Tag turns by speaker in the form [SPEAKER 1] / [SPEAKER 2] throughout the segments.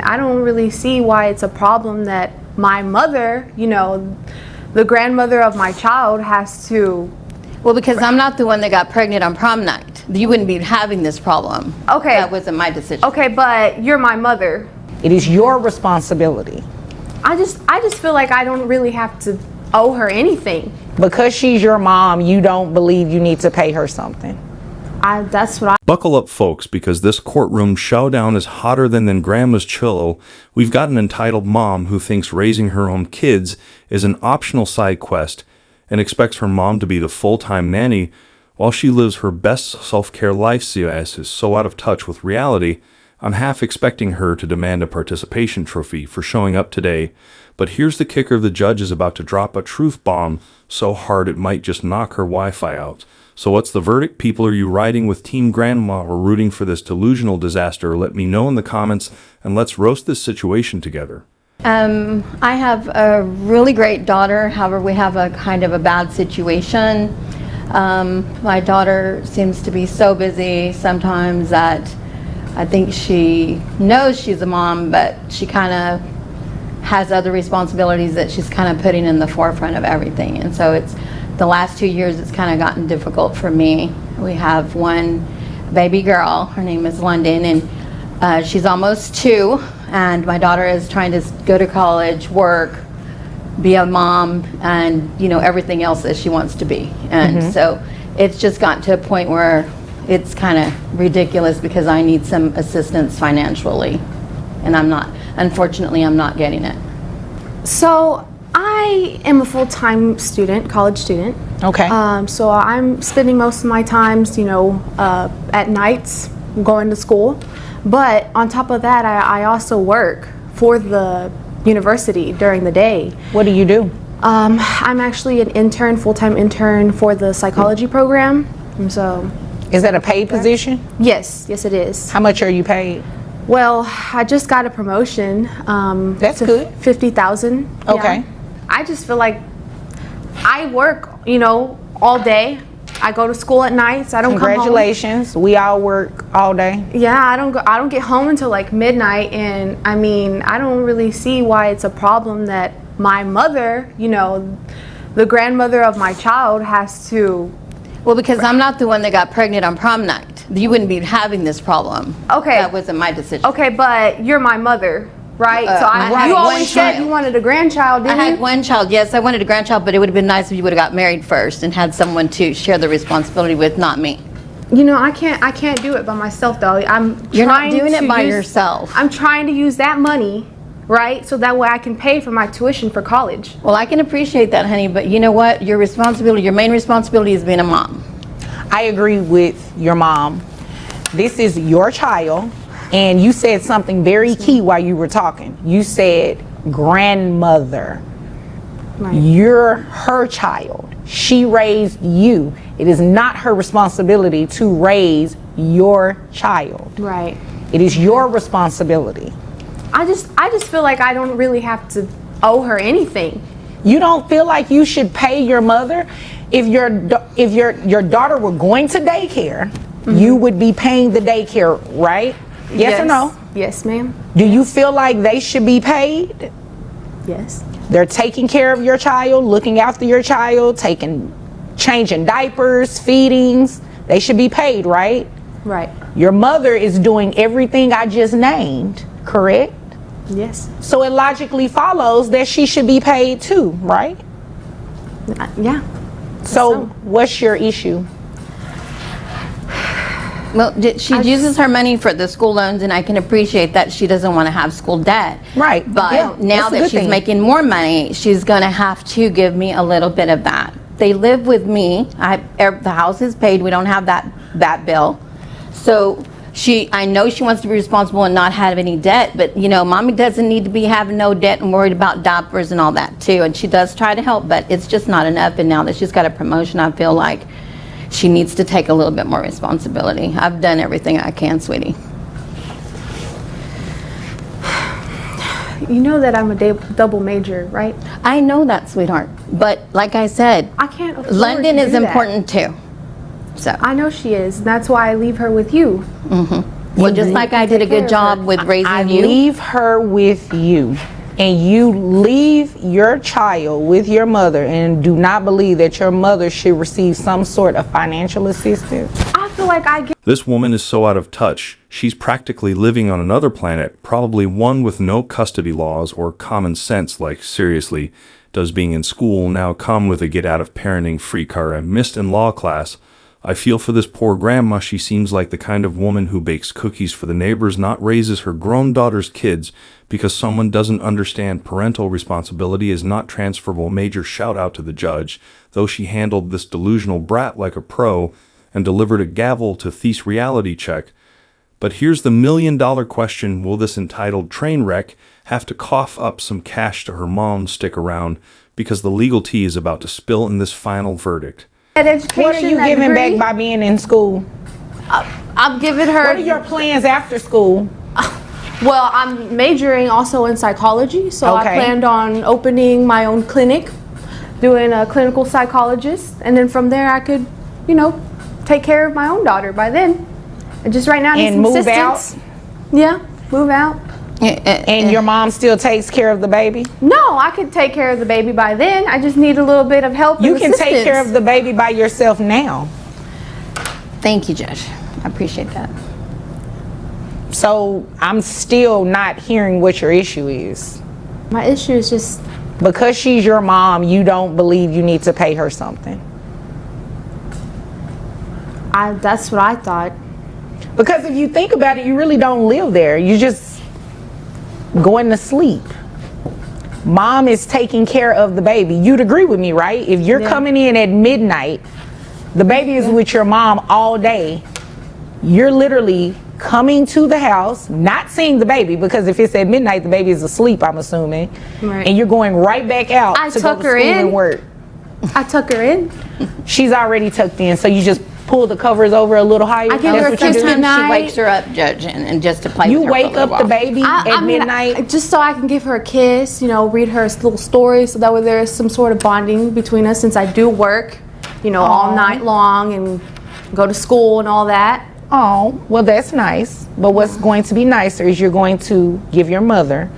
[SPEAKER 1] I don't really see why it's a problem that my mother, the grandmother of my child, has to...
[SPEAKER 2] Well, because I'm not the one that got pregnant on prom night. You wouldn't be having this problem.
[SPEAKER 1] Okay.
[SPEAKER 2] That wasn't my decision.
[SPEAKER 1] Okay, but you're my mother.
[SPEAKER 3] It is your responsibility.
[SPEAKER 1] I just feel like I don't really have to owe her anything.
[SPEAKER 3] Because she's your mom, you don't believe you need to pay her something.
[SPEAKER 1] That's what I...
[SPEAKER 4] Buckle up, folks, because this courtroom showdown is hotter than Grandma's Chillo. We've got an entitled mom who thinks raising her own kids is an optional side quest and expects her mom to be the full-time nanny while she lives her best self-care life. CS is so out of touch with reality, I'm half expecting her to demand a participation trophy for showing up today. But here's the kicker: the judge is about to drop a truth bomb so hard it might just knock her Wi-Fi out. So what's the verdict, people? Are you riding with Team Grandma or rooting for this delusional disaster? Let me know in the comments, and let's roast this situation together.
[SPEAKER 2] I have a really great daughter. However, we have a kind of a bad situation. My daughter seems to be so busy sometimes that I think she knows she's a mom, but she kind of has other responsibilities that she's kind of putting in the forefront of everything. And so it's the last 2 years it's kind of gotten difficult for me. We have one baby girl, her name is London, and she's almost 2, and my daughter is trying to go to college, work, be a mom, and everything else that she wants to be. And so it's just gotten to a point where it's kind of ridiculous because I need some assistance financially, and unfortunately I'm not getting it.
[SPEAKER 1] So I am a full-time student, college student.
[SPEAKER 3] Okay.
[SPEAKER 1] So I'm spending most of my times, at nights going to school. But on top of that, I also work for the university during the day.
[SPEAKER 3] What do you do?
[SPEAKER 1] I'm actually an intern, full-time intern for the psychology program. And so...
[SPEAKER 3] Is that a paid position?
[SPEAKER 1] Yes, it is.
[SPEAKER 3] How much are you paid?
[SPEAKER 1] Well, I just got a promotion.
[SPEAKER 3] That's
[SPEAKER 1] to
[SPEAKER 3] good.
[SPEAKER 1] 50,000.
[SPEAKER 3] Okay.
[SPEAKER 1] Yeah. I just feel like I work, all day. I go to school at nights. I don't come home.
[SPEAKER 3] Congratulations. We all work all day.
[SPEAKER 1] Yeah, I don't get home until like midnight, and I don't really see why it's a problem that my mother, the grandmother of my child, has to...
[SPEAKER 2] Well, because I'm not the one that got pregnant on prom night. You wouldn't be having this problem.
[SPEAKER 1] Okay.
[SPEAKER 2] That wasn't my decision.
[SPEAKER 1] Okay, but you're my mother, right? So
[SPEAKER 2] I
[SPEAKER 1] you
[SPEAKER 2] had
[SPEAKER 1] always
[SPEAKER 2] one
[SPEAKER 1] said
[SPEAKER 2] child.
[SPEAKER 1] You wanted a grandchild, didn't
[SPEAKER 2] I
[SPEAKER 1] you?
[SPEAKER 2] had one child. Yes, I wanted a grandchild, but it would have been nice if you would have got married first and had someone to share the responsibility with, not me.
[SPEAKER 1] I can't do it by myself, though.
[SPEAKER 2] You're not doing it by yourself.
[SPEAKER 1] I'm trying to use that money, right? So that way I can pay for my tuition for college.
[SPEAKER 2] Well, I can appreciate that, honey, but you know what? Your main responsibility is being a mom.
[SPEAKER 3] I agree with your mom. This is your child, and you said something very key while you were talking. You said grandmother.
[SPEAKER 1] Right.
[SPEAKER 3] You're her child. She raised you. It is not her responsibility to raise your child.
[SPEAKER 1] Right.
[SPEAKER 3] It is your responsibility.
[SPEAKER 1] I just feel like I don't really have to owe her anything.
[SPEAKER 3] You don't feel like you should pay your mother? If your daughter were going to daycare, you would be paying the daycare, right? Yes or no?
[SPEAKER 1] Yes, ma'am.
[SPEAKER 3] Do you feel like they should be paid?
[SPEAKER 1] Yes.
[SPEAKER 3] They're taking care of your child, looking after your child, changing diapers, feedings. They should be paid, right?
[SPEAKER 1] Right.
[SPEAKER 3] Your mother is doing everything I just named, correct?
[SPEAKER 1] Yes.
[SPEAKER 3] So it logically follows that she should be paid too, right?
[SPEAKER 1] Yeah.
[SPEAKER 3] So what's your issue?
[SPEAKER 2] Well, she uses her money for the school loans, and I can appreciate that she doesn't want to have school debt.
[SPEAKER 3] Right.
[SPEAKER 2] But
[SPEAKER 3] Yeah,
[SPEAKER 2] now
[SPEAKER 3] that's a
[SPEAKER 2] that
[SPEAKER 3] good
[SPEAKER 2] she's
[SPEAKER 3] thing.
[SPEAKER 2] making more money, she's going to have to give me a little bit of that. They live with me. The house is paid. We don't have that bill. So I know she wants to be responsible and not have any debt, but mommy doesn't need to be having no debt and worried about diapers and all that too. And she does try to help, but it's just not enough. And now that she's got a promotion, I feel like she needs to take a little bit more responsibility. I've done everything I can, sweetie.
[SPEAKER 1] You know that I'm a double major, right?
[SPEAKER 2] I know that, sweetheart. But like I said,
[SPEAKER 1] I can't afford
[SPEAKER 2] London
[SPEAKER 1] to
[SPEAKER 2] is
[SPEAKER 1] do that.
[SPEAKER 2] important too. So
[SPEAKER 1] I know she is. That's why I leave her with you.
[SPEAKER 2] Well, just like I did a good job with raising
[SPEAKER 3] I
[SPEAKER 2] you.
[SPEAKER 3] leave her with you, and you leave your child with your mother, and do not believe that your mother should receive some sort of financial assistance.
[SPEAKER 1] I feel like I get
[SPEAKER 4] This woman is so out of touch. She's practically living on another planet, probably one with no custody laws or common sense. Like, seriously, does being in school now come with a get out of parenting free card I missed in law class? I feel for this poor grandma. She seems like the kind of woman who bakes cookies for the neighbors, not raises her grown daughter's kids because someone doesn't understand parental responsibility is not transferable. Major shout out to the judge, though she handled this delusional brat like a pro and delivered a gavel to Thies reality check. But here's the $1,000,000 question. Will this entitled train wreck have to cough up some cash to her mom? Stick around, because the legal tea is about to spill in this final verdict.
[SPEAKER 1] that education.
[SPEAKER 3] What are you
[SPEAKER 1] that
[SPEAKER 3] giving
[SPEAKER 1] degree.
[SPEAKER 3] back by being in school?
[SPEAKER 1] I'm giving her.
[SPEAKER 3] What are your plans after school?
[SPEAKER 1] Well, I'm majoring also in psychology, so
[SPEAKER 3] Okay.
[SPEAKER 1] I planned on opening my own clinic, doing a clinical psychologist, and then from there I could, take care of my own daughter by then. I just right now need
[SPEAKER 3] And
[SPEAKER 1] some
[SPEAKER 3] move
[SPEAKER 1] assistance. Yeah, move out.
[SPEAKER 3] And your mom still takes care of the baby?
[SPEAKER 1] No, I could take care of the baby by then. I just need a little bit of help.
[SPEAKER 3] You
[SPEAKER 1] and
[SPEAKER 3] can take
[SPEAKER 1] assistance.
[SPEAKER 3] care of the baby by yourself now.
[SPEAKER 2] Thank you, Judge. I appreciate that.
[SPEAKER 3] So I'm still not hearing what your issue is.
[SPEAKER 1] My issue is just
[SPEAKER 3] Because she's your mom, you don't believe you need to pay her something.
[SPEAKER 1] that's what I thought.
[SPEAKER 3] Because if you think about it, you really don't live there. You just going to sleep. Mom is taking care of the baby. You'd agree with me, right? If you're coming in at midnight, the baby is with your mom all day. You're literally coming to the house, not seeing the baby, because if it's at midnight, the baby is asleep, I'm assuming.
[SPEAKER 1] Right.
[SPEAKER 3] And you're going right back out
[SPEAKER 1] I
[SPEAKER 3] to go
[SPEAKER 1] tuck
[SPEAKER 3] to
[SPEAKER 1] her
[SPEAKER 3] school
[SPEAKER 1] in.
[SPEAKER 3] and work.
[SPEAKER 1] I tuck her in.
[SPEAKER 3] She's already tucked in, so you just pull the covers over a little higher.
[SPEAKER 1] I give
[SPEAKER 3] That's
[SPEAKER 1] her a
[SPEAKER 3] what you
[SPEAKER 1] kiss
[SPEAKER 3] do?
[SPEAKER 1] at night.
[SPEAKER 2] She wakes her up, Judge, and just to play
[SPEAKER 3] You
[SPEAKER 2] with her
[SPEAKER 3] wake
[SPEAKER 2] for a
[SPEAKER 3] up
[SPEAKER 2] little
[SPEAKER 3] the
[SPEAKER 2] while.
[SPEAKER 3] baby at midnight.
[SPEAKER 1] Just so I can give her a kiss, read her little stories, so that way there is some sort of bonding between us, since I do work, all night long and go to school and all that.
[SPEAKER 3] Oh, well, that's nice. But what's going to be nicer is you're going to give your mother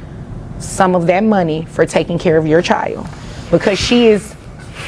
[SPEAKER 3] some of that money for taking care of your child, because she is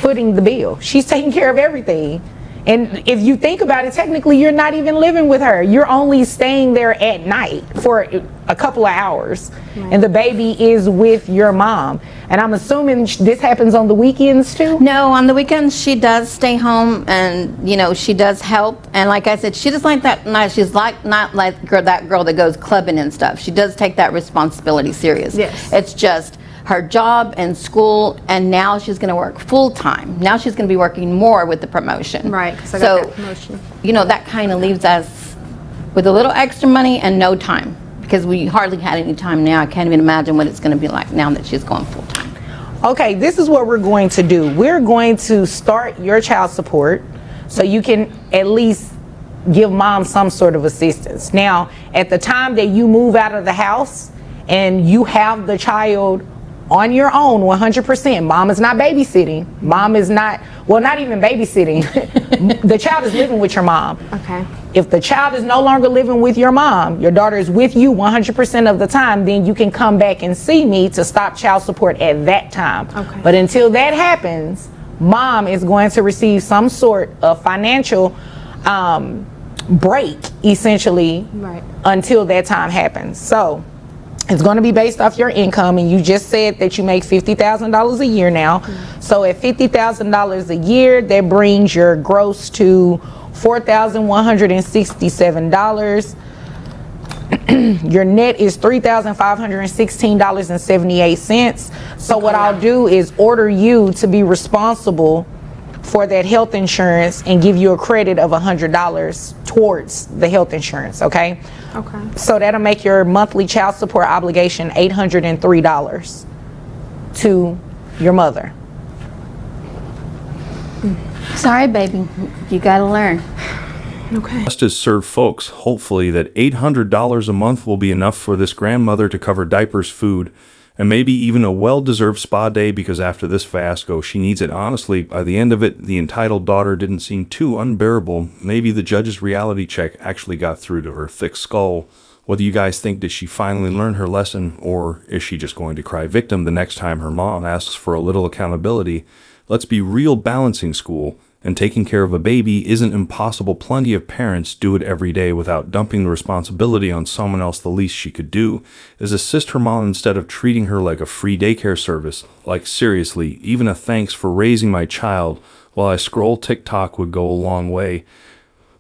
[SPEAKER 3] footing the bill. She's taking care of everything. And if you think about it, technically you're not even living with her. You're only staying there at night for a couple of hours. Right. And the baby is with your mom. And I'm assuming this happens on the weekends too?
[SPEAKER 2] No, on the weekends she does stay home, and she does help. And like I said, she does like that. She's not like that girl that goes clubbing and stuff. She does take that responsibility serious.
[SPEAKER 1] Yes.
[SPEAKER 2] It's just her job and school, and now she's going to work full time. Now she's going to be working more with the promotion.
[SPEAKER 1] Right, because I got that promotion.
[SPEAKER 2] That kind of leaves us with a little extra money and no time, because we hardly had any time now. I can't even imagine what it's going to be like now that she's going full time.
[SPEAKER 3] Okay, this is what we're going to do. We're going to start your child support so you can at least give mom some sort of assistance. Now, at the time that you move out of the house and you have the child on your own 100%, mom is not babysitting. Mom is not even babysitting. The child is living with your mom.
[SPEAKER 1] Okay.
[SPEAKER 3] If the child is no longer living with your mom, your daughter is with you 100% of the time, then you can come back and see me to stop child support at that time.
[SPEAKER 1] Okay.
[SPEAKER 3] But until that happens, mom is going to receive some sort of financial break, essentially,
[SPEAKER 1] Right.
[SPEAKER 3] until that time happens. So it's going to be based off your income, and you just said that you make $50,000 a year now. Mm-hmm. So at $50,000 a year, that brings your gross to $4,167. Your net is $3,516.78. So what I'll do is order you to be responsible for that health insurance and give you a credit of $100 towards the health insurance, okay?
[SPEAKER 1] Okay.
[SPEAKER 3] So that'll make your monthly child support obligation $803 to your mother.
[SPEAKER 2] Sorry, baby. You got to learn.
[SPEAKER 1] Okay.
[SPEAKER 4] Justice served folks, hopefully that $800 a month will be enough for this grandmother to cover diapers, food, And maybe even a well-deserved spa day, because after this fiasco, she needs it. Honestly, by the end of it, the entitled daughter didn't seem too unbearable. Maybe the judge's reality check actually got through to her thick skull. What do you guys think? Did she finally learn her lesson, or is she just going to cry victim the next time her mom asks for a little accountability? Let's be real. Balancing school and taking care of a baby isn't impossible. Plenty of parents do it every day without dumping the responsibility on someone else. The least she could do is assist her mom instead of treating her like a free daycare service. Like, seriously, even a thanks for raising my child while I scroll TikTok would go a long way.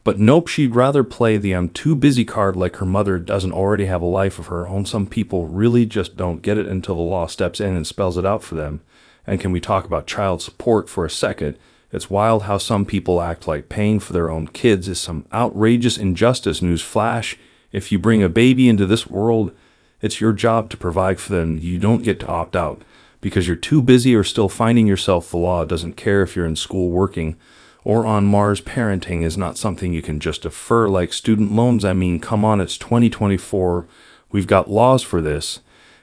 [SPEAKER 4] But nope, she'd rather play the I'm too busy card, like her mother doesn't already have a life of her own. Some people really just don't get it until the law steps in and spells it out for them. And can we talk about child support for a second? It's wild how some people act like paying for their own kids is some outrageous injustice. News flash: if you bring a baby into this world, it's your job to provide for them. You don't get to opt out because you're too busy or still finding yourself. The law doesn't care if you're in school, working, or on Mars. Parenting is not something you can just defer like student loans. I mean, come on, it's 2024. We've got laws for this,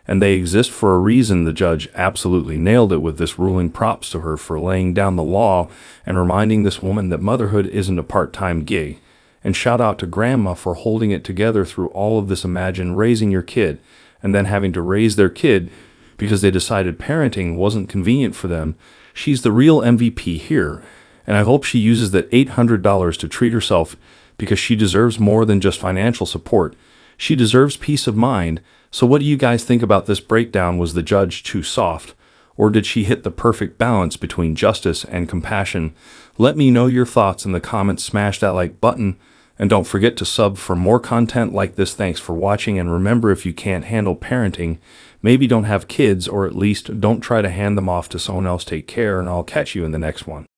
[SPEAKER 4] and they exist for a reason. The judge absolutely nailed it with this ruling. Props to her for laying down the law and reminding this woman that motherhood isn't a part-time gig. And shout out to grandma for holding it together through all of this. Imagine raising your kid and then having to raise their kid because they decided parenting wasn't convenient for them. She's the real MVP here. And I hope she uses that $800 to treat herself, because she deserves more than just financial support. She deserves peace of mind. So what do you guys think about this breakdown? Was the judge too soft, or did she hit the perfect balance between justice and compassion? Let me know your thoughts in the comments. Smash that like button, and don't forget to sub for more content like this. Thanks for watching, and remember, if you can't handle parenting, maybe don't have kids, or at least don't try to hand them off to someone else. Take care, and I'll catch you in the next one.